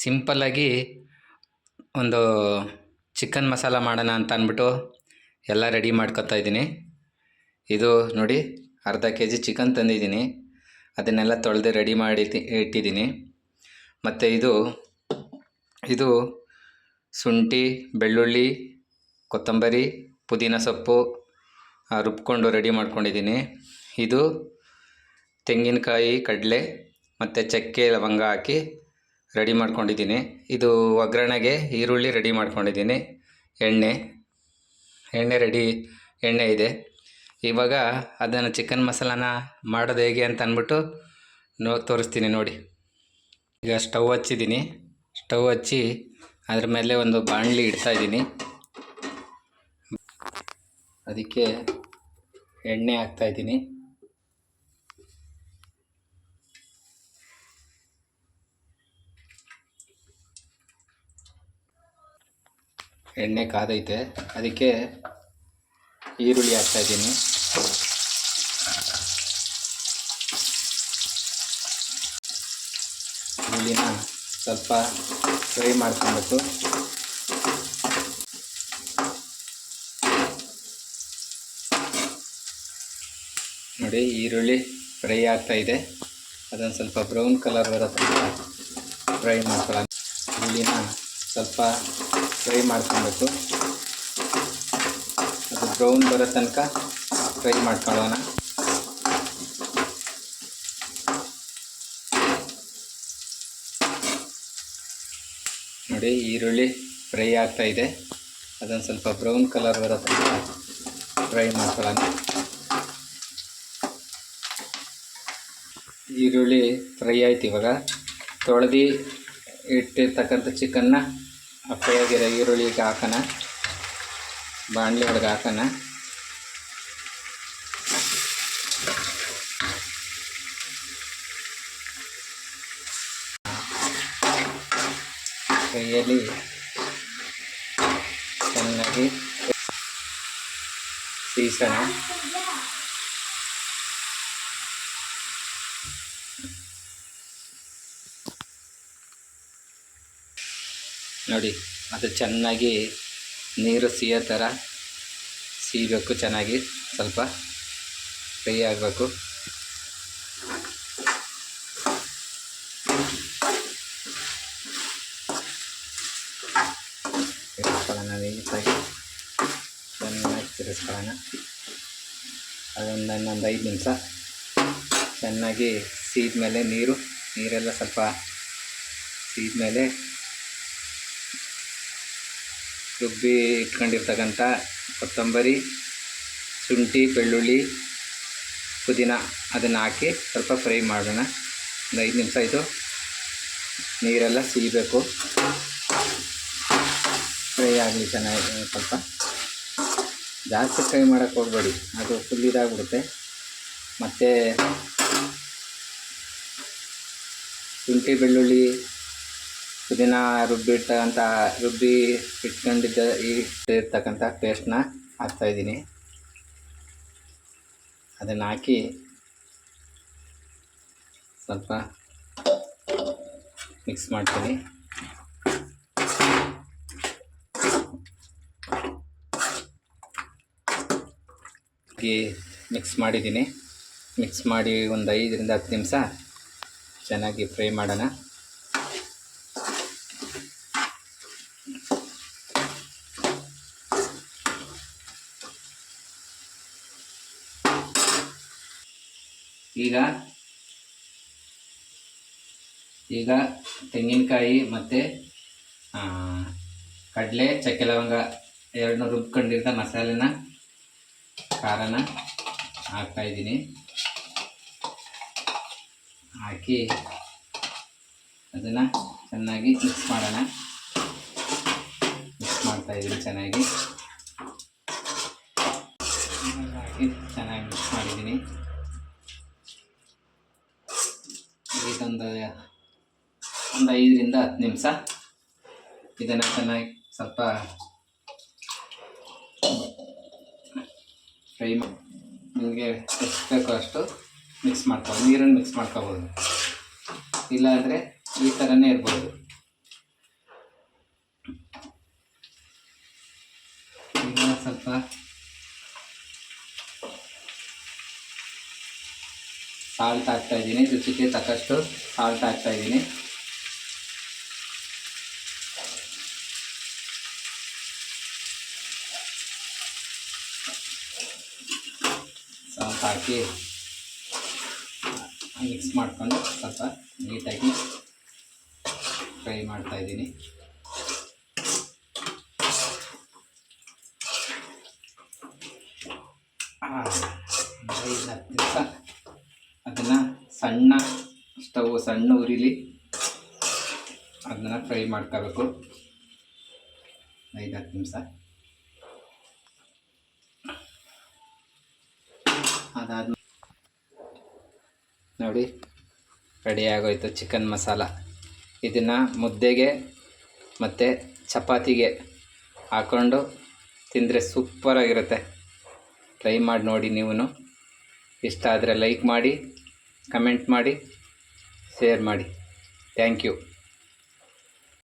ಸಿಂಪಲ್ಲಾಗಿ ಒಂದು ಚಿಕನ್ ಮಸಾಲ ಮಾಡೋಣ ಅಂತ ಅಂದ್ಬಿಟ್ಟು ಎಲ್ಲ ರೆಡಿ ಮಾಡ್ಕೊತಾ ಇದ್ದೀನಿ. ಇದು ನೋಡಿ, ಅರ್ಧ ಕೆ ಜಿ ಚಿಕನ್ ತಂದಿದ್ದೀನಿ. ಅದನ್ನೆಲ್ಲ ತೊಳೆದು ರೆಡಿ ಮಾಡಿ ಇಟ್ಟಿದ್ದೀನಿ. ಮತ್ತು ಇದು ಶುಂಠಿ, ಬೆಳ್ಳುಳ್ಳಿ, ಕೊತ್ತಂಬರಿ, ಪುದೀನ ಸೊಪ್ಪು ರುಬ್ಕೊಂಡು ರೆಡಿ ಮಾಡ್ಕೊಂಡಿದ್ದೀನಿ. ಇದು ತೆಂಗಿನಕಾಯಿ, ಕಡಲೆ ಮತ್ತು ಚಕ್ಕೆ, ಲವಂಗ ಹಾಕಿ ರೆಡಿ ಮಾಡ್ಕೊಂಡಿದ್ದೀನಿ. ಇದು ಒಗ್ಗರಣೆಗೆ ಈರುಳ್ಳಿ ರೆಡಿ ಮಾಡ್ಕೊಂಡಿದ್ದೀನಿ. ಎಣ್ಣೆ ಇದೆ. ಇವಾಗ ಅದನ್ನು ಚಿಕನ್ ಮಸಾಲಾನ ಮಾಡೋದು ಹೇಗೆ ಅಂತ ಅಂದ್ಬಿಟ್ಟು ತೋರಿಸ್ತೀನಿ ನೋಡಿ. ಈಗ ಸ್ಟವ್ ಹಚ್ಚಿದ್ದೀನಿ. ಸ್ಟವ್ ಹಚ್ಚಿ ಅದ್ರ ಮೇಲೆ ಒಂದು ಬಾಣಲಿ ಇಡ್ತಾಯಿದ್ದೀನಿ. ಅದಕ್ಕೆ ಎಣ್ಣೆ ಹಾಕ್ತಾಯಿದ್ದೀನಿ. ಎಣ್ಣೆ ಕಾದೈತೆ. ಅದಕ್ಕೆ ಈರುಳ್ಳಿ ಹಾಕ್ತಾಯಿದ್ದೀನಿ. ಈರುಳ್ಳಿನ ಸ್ವಲ್ಪ ಫ್ರೈ ಮಾಡ್ಕೊಬೇಕು. ನೋಡಿ, ಈರುಳ್ಳಿ ಫ್ರೈ ಆಗ್ತಾಯಿದೆ. ಅದನ್ನು ಸ್ವಲ್ಪ ಬ್ರೌನ್ ಕಲರ್ ಬರೋ ತನಕ ಫ್ರೈ ಮಾಡ್ಕೊಳ್ಳೋಣ. ಈರುಳ್ಳಿನ ಸ್ವಲ್ಪ ಫ್ರೈ ಮಾಡ್ಕೊಬೇಕು. ಅದು ಬ್ರೌನ್ ಬರೋ ತನಕ ಫ್ರೈ ಮಾಡ್ಕೊಳ್ಳೋಣ. ನೋಡಿ, ಈರುಳ್ಳಿ ಫ್ರೈ ಆಗ್ತಾಯಿದೆ. ಅದನ್ನು ಸ್ವಲ್ಪ ಬ್ರೌನ್ ಕಲರ್ ಬರೋ ತನಕ ಫ್ರೈ ಮಾಡ್ಕೊಳ್ಳೋಣ. ಈರುಳ್ಳಿ ಫ್ರೈ ಆಯ್ತು. ಇವಾಗ ತೊಳೆದು ಇಟ್ಟಿರ್ತಕ್ಕಂಥ ಚಿಕನ್ನ ಫ್ರೈ ಆಗಿರೋ ಈರುಳ್ಳಿಗೆ ಹಾಕೋಣ. ಬಾಣಲಿ ಒಳಗೆ ಹಾಕೋಣ. ಕೈಯಲ್ಲಿ ಚೆನ್ನಾಗಿ ಸೀಸೋಣ. ನೋಡಿ, ಅದು ಚೆನ್ನಾಗಿ ನೀರು ಸಿಯೋ ಥರ ಸೀಬೇಕು. ಚೆನ್ನಾಗಿ ಸ್ವಲ್ಪ ಫ್ರೈ ಆಗಬೇಕು. ತಿರ್ಸ್ಕೊಳ್ಳೋಣ. ನೀಟಾಗಿ ಚೆನ್ನಾಗಿ ತಿರ್ಸ್ಕೊಳ್ಳೋಣ. ಅದೊಂದು 5 ನಿಮಿಷ ಚೆನ್ನಾಗಿ ಸೀದ್ಮೇಲೆ ನೀರೆಲ್ಲ ಸ್ವಲ್ಪ ಸೀದ್ಮೇಲೆ ರುಬ್ಬಿ ಇಟ್ಕೊಂಡಿರ್ತಕ್ಕಂಥ ಕೊತ್ತಂಬರಿ, ಶುಂಠಿ, ಬೆಳ್ಳುಳ್ಳಿ, ಪುದೀನ ಅದನ್ನು ಹಾಕಿ ಸ್ವಲ್ಪ ಫ್ರೈ ಮಾಡೋಣ. ಒಂದು 5 ನಿಮಿಷ ಇದು ನೀರೆಲ್ಲ ಸೀಬೇಕು. ಫ್ರೈ ಆಗಲಿ ಚೆನ್ನಾಗಿ. ಸ್ವಲ್ಪ ಜಾಸ್ತಿ ಫ್ರೈ ಮಾಡೋಕ್ಕೆ ಹೋಗಬೇಡಿ, ಅದು ಫುಲ್ ಇದಾಗ್ಬಿಡುತ್ತೆ. ಮತ್ತು ಶುಂಠಿ, ಬೆಳ್ಳುಳ್ಳಿ, ಪುದೀನ ರುಬ್ಬಿ ಇಟ್ಟಿರ್ತಕ್ಕಂಥ ಪೇಸ್ಟ್ನ ಹಾಕ್ತಾಯಿದ್ದೀನಿ. ಅದನ್ನು ಹಾಕಿ ಸ್ವಲ್ಪ ಮಿಕ್ಸ್ ಮಾಡ್ತೀನಿ. ಮಿಕ್ಸ್ ಮಾಡಿದ್ದೀನಿ. ಮಿಕ್ಸ್ ಮಾಡಿ ಒಂದು 5 ರಿಂದ 10 ನಿಮಿಷ ಚೆನ್ನಾಗಿ ಫ್ರೈ ಮಾಡೋಣ. ಈಗ ತೆಂಗಿನಕಾಯಿ ಮತ್ತು ಕಡಲೆ, ಚಕ್ಕೆ, ಲವಂಗ ಎರಡನ್ನೂ ರುಬ್ಕೊಂಡಿದ್ದ ಮಸಾಲೆನ, ಖಾರನ ಹಾಕ್ತಾಯಿದ್ದೀನಿ. ಹಾಕಿ ಅದನ್ನು ಚೆನ್ನಾಗಿ ಮಿಕ್ಸ್ ಮಾಡೋಣ. ಮಿಕ್ಸ್ ಮಾಡ್ತಾಯಿದ್ದೀನಿ ಚೆನ್ನಾಗಿ. ಹಾಕಿ ಚೆನ್ನಾಗಿ ಮಿಕ್ಸ್ ಮಾಡಿದ್ದೀನಿ. ಇದೊಂದು 5 ರಿಂದ 10 ನಿಮಿಷ ಇದನ್ನು ಚೆನ್ನಾಗಿ ಸ್ವಲ್ಪ ಫ್ರೈ ಮಾಡಿ ನಿಮಗೆ ಎಷ್ಟು ಬೇಕೋ ಅಷ್ಟು ಮಿಕ್ಸ್ ಮಾಡ್ಕೊಳ್ಳಿ. ನೀರನ್ನು ಮಿಕ್ಸ್ ಮಾಡ್ಕೋಬೋದು, ಇಲ್ಲಾಂದರೆ ಈ ಥರನೇ ಇರ್ಬೋದು. ಸಾಲ್ಟ್ ಹಾಕ್ತಾಯಿದ್ದೀನಿ, ರುಚಿಗೆ ತಕ್ಕಷ್ಟು ಸಾಲ್ಟ್ ಹಾಕ್ತಾಯಿದ್ದೀನಿ. ಸಾಲ್ಟ್ ಹಾಕಿ ಮಿಕ್ಸ್ ಮಾಡಿಕೊಂಡು ಸ್ವಲ್ಪ ನೀಟಾಗಿ ಫ್ರೈ ಮಾಡ್ತಾಯಿದ್ದೀನಿ. ಅದನ್ನು ಸಣ್ಣ ಉರಿಲಿ ಅದನ್ನು ಫ್ರೈ ಮಾಡ್ಕೋಬೇಕು 5-10 ನಿಮಿಷ. ಅದಾದ್ಮೇಲೆ ನೋಡಿ ರೆಡಿ ಆಗೋಯ್ತು ಚಿಕನ್ ಮಸಾಲ. ಇದನ್ನು ಮುದ್ದೆಗೆ ಮತ್ತು ಚಪಾತಿಗೆ ಹಾಕ್ಕೊಂಡು ತಿಂದರೆ ಸೂಪರಾಗಿರುತ್ತೆ. ಟ್ರೈ ಮಾಡಿ ನೋಡಿ ನೀವು. ಇಷ್ಟ ಆದರೆ ಲೈಕ್ ಮಾಡಿ, ಕಮೆಂಟ್ ಮಾಡಿ, ಶೇರ್ ಮಾಡಿ. Thank you.